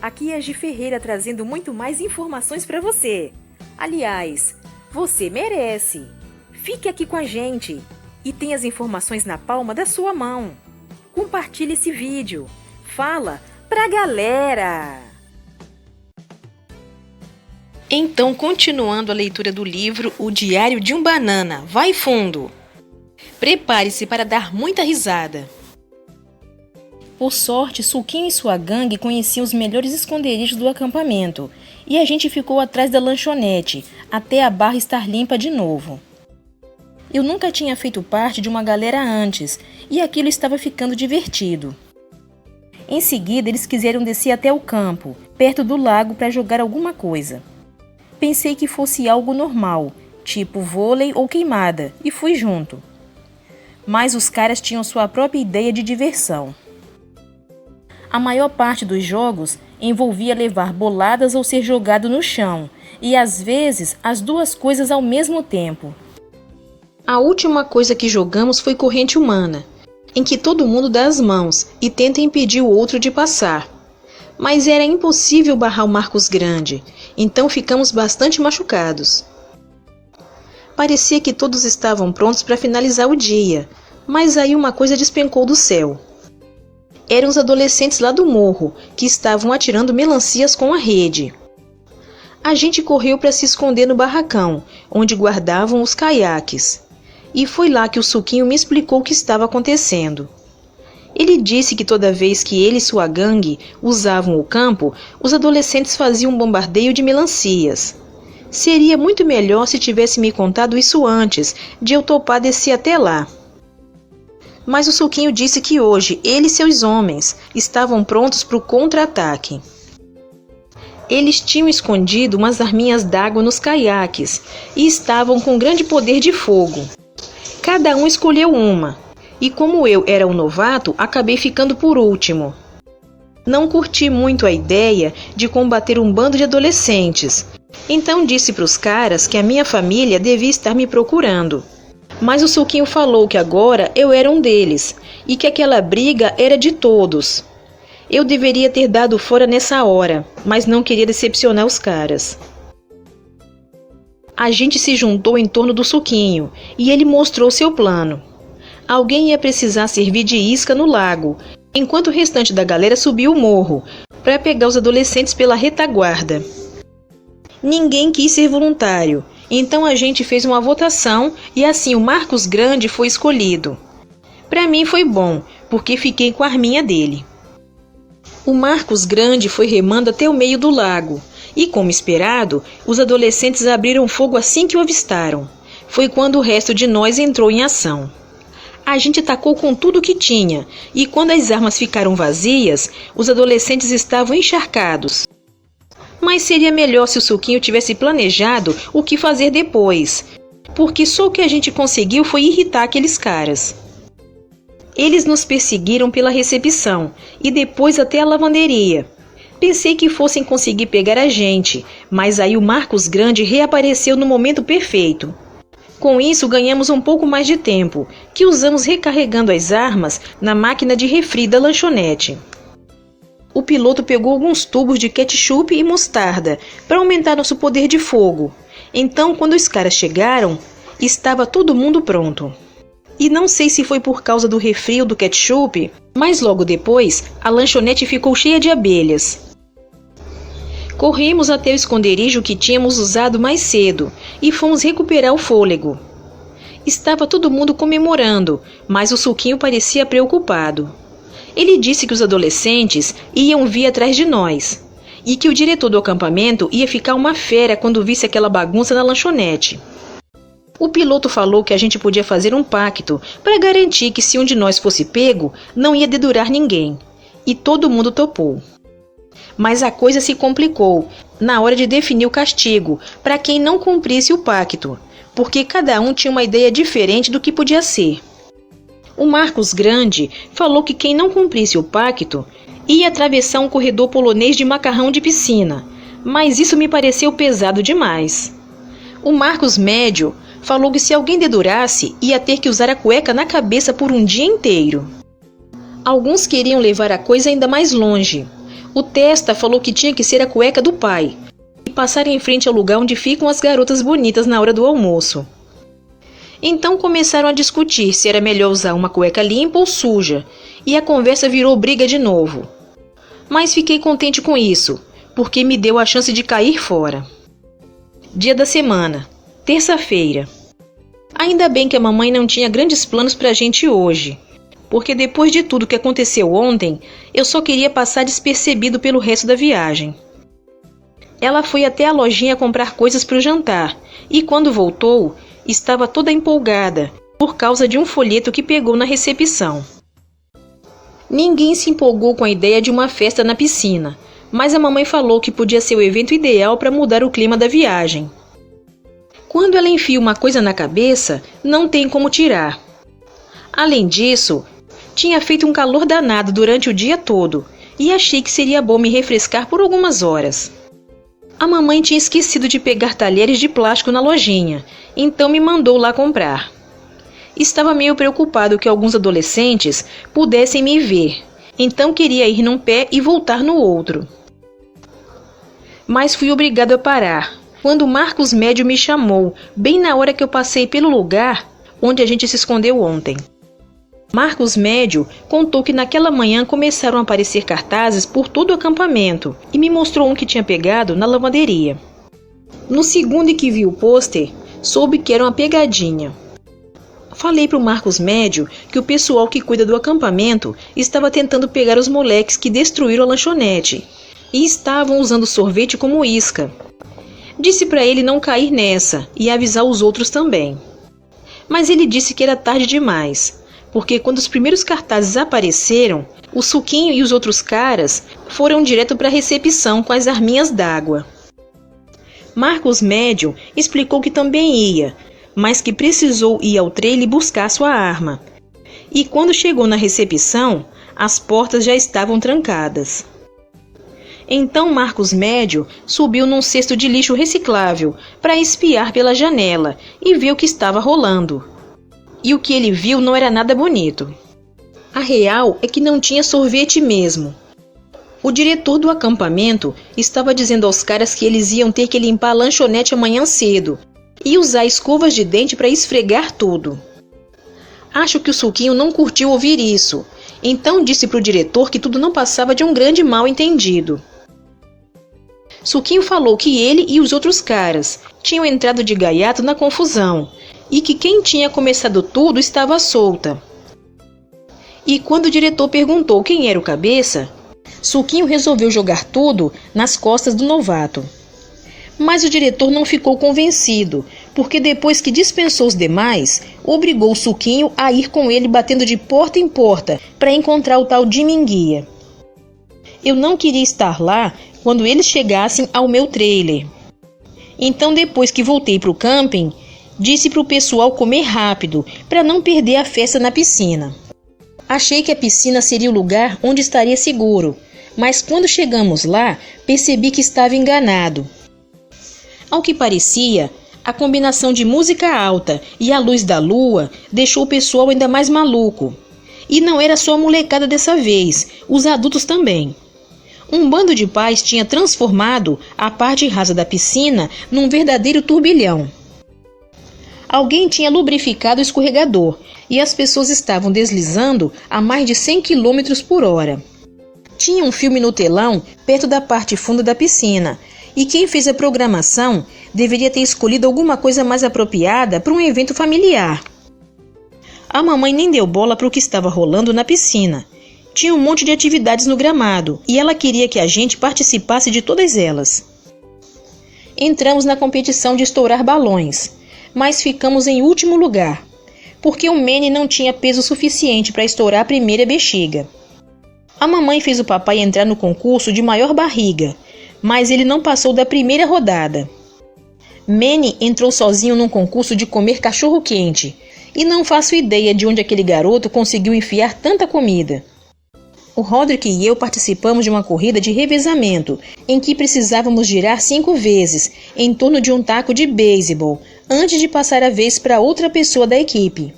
Aqui é a Gi Ferreira trazendo muito mais informações para você. Aliás, você merece. Fique aqui com a gente e tenha as informações na palma da sua mão. Compartilhe esse vídeo. Fala pra galera! Então, continuando a leitura do livro O Diário de um Banana, vai fundo! Prepare-se para dar muita risada. Por sorte, Suquinho e sua gangue conheciam os melhores esconderijos do acampamento e a gente ficou atrás da lanchonete até a barra estar limpa de novo. Eu nunca tinha feito parte de uma galera antes e aquilo estava ficando divertido. Em seguida, eles quiseram descer até o campo, perto do lago, para jogar alguma coisa. Pensei que fosse algo normal, tipo vôlei ou queimada, e fui junto. Mas os caras tinham sua própria ideia de diversão. A maior parte dos jogos envolvia levar boladas ou ser jogado no chão, e às vezes as duas coisas ao mesmo tempo. A última coisa que jogamos foi corrente humana, em que todo mundo dá as mãos e tenta impedir o outro de passar. Mas era impossível barrar o Marcos Grande, então ficamos bastante machucados. Parecia que todos estavam prontos para finalizar o dia, mas aí uma coisa despencou do céu. Eram os adolescentes lá do morro, que estavam atirando melancias com a rede. A gente correu para se esconder no barracão, onde guardavam os caiaques. E foi lá que o Suquinho me explicou o que estava acontecendo. Ele disse que toda vez que ele e sua gangue usavam o campo, os adolescentes faziam um bombardeio de melancias. Seria muito melhor se tivesse me contado isso antes, de eu topar descer até lá. Mas o Suquinho disse que hoje ele e seus homens estavam prontos para o contra-ataque. Eles tinham escondido umas arminhas d'água nos caiaques e estavam com grande poder de fogo. Cada um escolheu uma, e como eu era um novato, acabei ficando por último. Não curti muito a ideia de combater um bando de adolescentes, então disse para os caras que a minha família devia estar me procurando. Mas o Suquinho falou que agora eu era um deles e que aquela briga era de todos. Eu deveria ter dado fora nessa hora, mas não queria decepcionar os caras. A gente se juntou em torno do Suquinho e ele mostrou seu plano. Alguém ia precisar servir de isca no lago, enquanto o restante da galera subiu o morro para pegar os adolescentes pela retaguarda. Ninguém quis ser voluntário. Então a gente fez uma votação e assim o Marcos Grande foi escolhido. Para mim foi bom, porque fiquei com a arminha dele. O Marcos Grande foi remando até o meio do lago e, como esperado, os adolescentes abriram fogo assim que o avistaram. Foi quando o resto de nós entrou em ação. A gente atacou com tudo que tinha e quando as armas ficaram vazias, os adolescentes estavam encharcados. Mas seria melhor se o Suquinho tivesse planejado o que fazer depois, porque só o que a gente conseguiu foi irritar aqueles caras. Eles nos perseguiram pela recepção e depois até a lavanderia. Pensei que fossem conseguir pegar a gente, mas aí o Marcos Grande reapareceu no momento perfeito. Com isso ganhamos um pouco mais de tempo, que usamos recarregando as armas na máquina de refri da lanchonete. O piloto pegou alguns tubos de ketchup e mostarda para aumentar nosso poder de fogo. Então, quando os caras chegaram, estava todo mundo pronto. E não sei se foi por causa do refri ou do ketchup, mas logo depois a lanchonete ficou cheia de abelhas. Corremos até o esconderijo que tínhamos usado mais cedo e fomos recuperar o fôlego. Estava todo mundo comemorando, mas o Suquinho parecia preocupado. Ele disse que os adolescentes iam vir atrás de nós e que o diretor do acampamento ia ficar uma fera quando visse aquela bagunça na lanchonete. O piloto falou que a gente podia fazer um pacto para garantir que se um de nós fosse pego, não ia dedurar ninguém. E todo mundo topou. Mas a coisa se complicou na hora de definir o castigo para quem não cumprisse o pacto, porque cada um tinha uma ideia diferente do que podia ser. O Marcos Grande falou que quem não cumprisse o pacto ia atravessar um corredor polonês de macarrão de piscina, mas isso me pareceu pesado demais. O Marcos Médio falou que se alguém dedurasse, ia ter que usar a cueca na cabeça por um dia inteiro. Alguns queriam levar a coisa ainda mais longe. O Testa falou que tinha que ser a cueca do pai e passar em frente ao lugar onde ficam as garotas bonitas na hora do almoço. Então começaram a discutir se era melhor usar uma cueca limpa ou suja, e a conversa virou briga de novo. Mas fiquei contente com isso, porque me deu a chance de cair fora. Dia da semana, terça-feira. Ainda bem que a mamãe não tinha grandes planos pra gente hoje, porque depois de tudo que aconteceu ontem, eu só queria passar despercebido pelo resto da viagem. Ela foi até a lojinha comprar coisas para o jantar, e quando voltou, estava toda empolgada, por causa de um folheto que pegou na recepção. Ninguém se empolgou com a ideia de uma festa na piscina, mas a mamãe falou que podia ser o evento ideal para mudar o clima da viagem. Quando ela enfia uma coisa na cabeça, não tem como tirar. Além disso, tinha feito um calor danado durante o dia todo, e achei que seria bom me refrescar por algumas horas. A mamãe tinha esquecido de pegar talheres de plástico na lojinha, então me mandou lá comprar. Estava meio preocupado que alguns adolescentes pudessem me ver, então queria ir num pé e voltar no outro. Mas fui obrigado a parar, quando Marcos Médio me chamou, bem na hora que eu passei pelo lugar onde a gente se escondeu ontem. Marcos Médio contou que naquela manhã começaram a aparecer cartazes por todo o acampamento e me mostrou um que tinha pegado na lavanderia. No segundo em que vi o pôster, soube que era uma pegadinha. Falei para o Marcos Médio que o pessoal que cuida do acampamento estava tentando pegar os moleques que destruíram a lanchonete e estavam usando sorvete como isca. Disse para ele não cair nessa e avisar os outros também. Mas ele disse que era tarde demais, porque quando os primeiros cartazes apareceram, o Suquinho e os outros caras foram direto para a recepção com as arminhas d'água. Marcos Médio explicou que também ia, mas que precisou ir ao trailer buscar sua arma. E quando chegou na recepção, as portas já estavam trancadas. Então Marcos Médio subiu num cesto de lixo reciclável para espiar pela janela e ver o que estava rolando. E o que ele viu não era nada bonito. A real é que não tinha sorvete mesmo. O diretor do acampamento estava dizendo aos caras que eles iam ter que limpar a lanchonete amanhã cedo e usar escovas de dente para esfregar tudo. Acho que o Suquinho não curtiu ouvir isso, então disse para o diretor que tudo não passava de um grande mal-entendido. Suquinho falou que ele e os outros caras tinham entrado de gaiato na confusão e que quem tinha começado tudo estava solta. E quando o diretor perguntou quem era o cabeça, Suquinho resolveu jogar tudo nas costas do novato. Mas o diretor não ficou convencido, porque depois que dispensou os demais, obrigou o Suquinho a ir com ele batendo de porta em porta para encontrar o tal de Minguia. Eu não queria estar lá quando eles chegassem ao meu trailer. Então, depois que voltei para o camping, disse para o pessoal comer rápido, para não perder a festa na piscina. Achei que a piscina seria o lugar onde estaria seguro, mas quando chegamos lá, percebi que estava enganado. Ao que parecia, a combinação de música alta e a luz da lua deixou o pessoal ainda mais maluco. E não era só a molecada dessa vez, os adultos também. Um bando de pais tinha transformado a parte rasa da piscina num verdadeiro turbilhão. Alguém tinha lubrificado o escorregador e as pessoas estavam deslizando a mais de 100 km por hora. Tinha um filme no telão perto da parte funda da piscina e quem fez a programação deveria ter escolhido alguma coisa mais apropriada para um evento familiar. A mamãe nem deu bola para o que estava rolando na piscina. Tinha um monte de atividades no gramado e ela queria que a gente participasse de todas elas. Entramos na competição de estourar balões, mas ficamos em último lugar, porque o Manny não tinha peso suficiente para estourar a primeira bexiga. A mamãe fez o papai entrar no concurso de maior barriga, mas ele não passou da primeira rodada. Manny entrou sozinho num concurso de comer cachorro-quente, e não faço ideia de onde aquele garoto conseguiu enfiar tanta comida. O Roderick e eu participamos de uma corrida de revezamento, em que precisávamos girar 5 vezes, em torno de um taco de beisebol, antes de passar a vez para outra pessoa da equipe.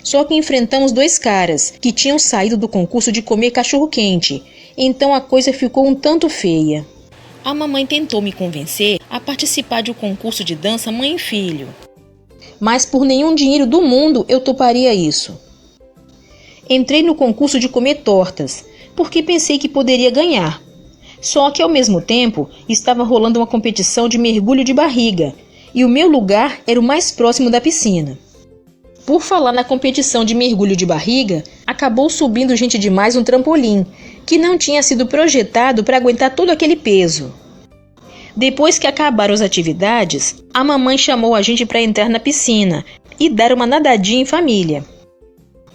Só que enfrentamos 2 caras, que tinham saído do concurso de comer cachorro-quente, Então a coisa ficou um tanto feia. A mamãe tentou me convencer a participar de um concurso de dança mãe e filho. Mas por nenhum dinheiro do mundo eu toparia isso. Entrei no concurso de comer tortas, porque pensei que poderia ganhar. Só que ao mesmo tempo estava rolando uma competição de mergulho de barriga, e o meu lugar era o mais próximo da piscina. Por falar na competição de mergulho de barriga, acabou subindo gente demais um trampolim, que não tinha sido projetado para aguentar todo aquele peso. Depois que acabaram as atividades, a mamãe chamou a gente para entrar na piscina e dar uma nadadinha em família.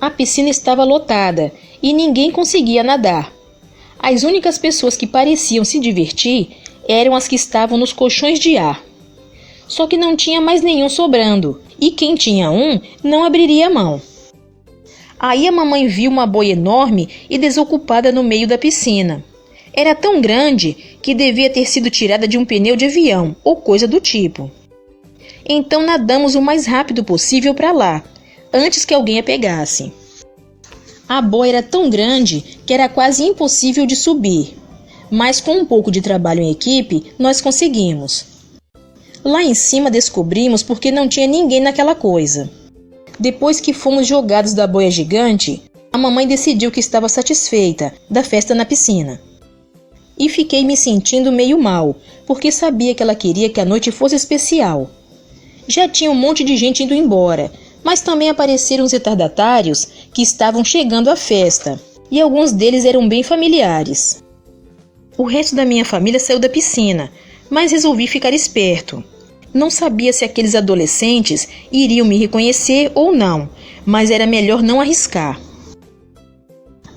A piscina estava lotada e ninguém conseguia nadar. As únicas pessoas que pareciam se divertir eram as que estavam nos colchões de ar. Só que não tinha mais nenhum sobrando, e quem tinha um não abriria a mão. Aí a mamãe viu uma boia enorme e desocupada no meio da piscina. Era tão grande que devia ter sido tirada de um pneu de avião ou coisa do tipo. Então nadamos o mais rápido possível para lá, antes que alguém a pegasse. A boia era tão grande que era quase impossível de subir, mas com um pouco de trabalho em equipe, nós conseguimos. Lá em cima descobrimos porque não tinha ninguém naquela coisa. Depois que fomos jogados da boia gigante, a mamãe decidiu que estava satisfeita da festa na piscina. E fiquei me sentindo meio mal, porque sabia que ela queria que a noite fosse especial. Já tinha um monte de gente indo embora, mas também apareceram os retardatários que estavam chegando à festa, e alguns deles eram bem familiares. O resto da minha família saiu da piscina, mas resolvi ficar esperto. Não sabia se aqueles adolescentes iriam me reconhecer ou não, mas era melhor não arriscar.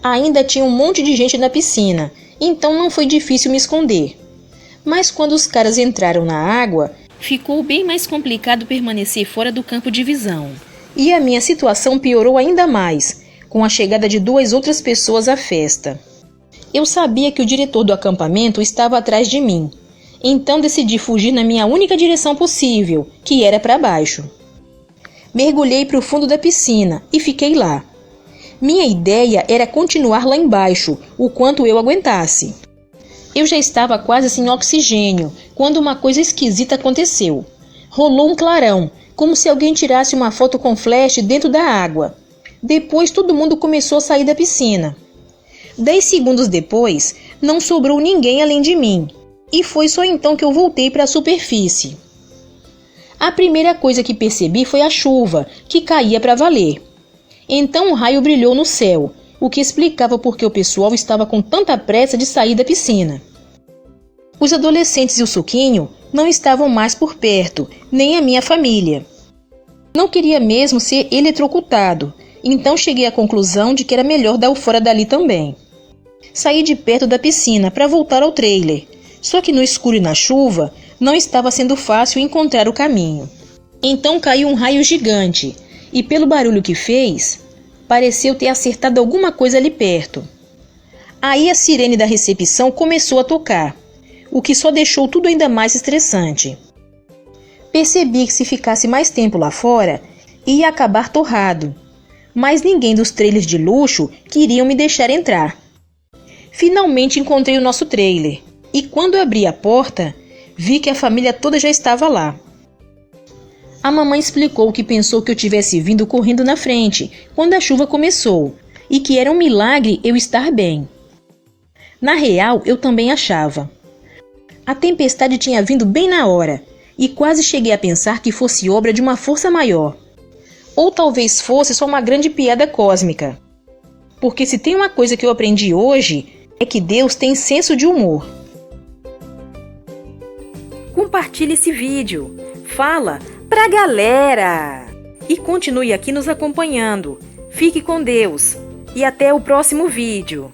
Ainda tinha um monte de gente na piscina, então não foi difícil me esconder. Mas quando os caras entraram na água, ficou bem mais complicado permanecer fora do campo de visão. E a minha situação piorou ainda mais, com a chegada de 2 outras pessoas à festa. Eu sabia que o diretor do acampamento estava atrás de mim, então decidi fugir na minha única direção possível, que era para baixo. Mergulhei para o fundo da piscina e fiquei lá. Minha ideia era continuar lá embaixo, o quanto eu aguentasse. Eu já estava quase sem oxigênio, quando uma coisa esquisita aconteceu. Rolou um clarão, como se alguém tirasse uma foto com flash dentro da água. Depois todo mundo começou a sair da piscina. 10 segundos depois, não sobrou ninguém além de mim. E foi só então que eu voltei para a superfície. A primeira coisa que percebi foi a chuva, que caía para valer. Então um raio brilhou no céu, o que explicava por que o pessoal estava com tanta pressa de sair da piscina. Os adolescentes e o suquinho não estavam mais por perto, nem a minha família. Não queria mesmo ser eletrocutado, então cheguei à conclusão de que era melhor dar o fora dali também. Saí de perto da piscina para voltar ao trailer. Só que no escuro e na chuva, não estava sendo fácil encontrar o caminho. Então caiu um raio gigante, e pelo barulho que fez, pareceu ter acertado alguma coisa ali perto. Aí a sirene da recepção começou a tocar, o que só deixou tudo ainda mais estressante. Percebi que se ficasse mais tempo lá fora, ia acabar torrado, mas ninguém dos trailers de luxo queriam me deixar entrar. Finalmente encontrei o nosso trailer. E quando abri a porta, vi que a família toda já estava lá. A mamãe explicou que pensou que eu tivesse vindo correndo na frente, quando a chuva começou, e que era um milagre eu estar bem. Na real, eu também achava. A tempestade tinha vindo bem na hora, e quase cheguei a pensar que fosse obra de uma força maior. Ou talvez fosse só uma grande piada cósmica. Porque se tem uma coisa que eu aprendi hoje, é que Deus tem senso de humor. Compartilhe esse vídeo, fala pra galera e continue aqui nos acompanhando. Fique com Deus e até o próximo vídeo.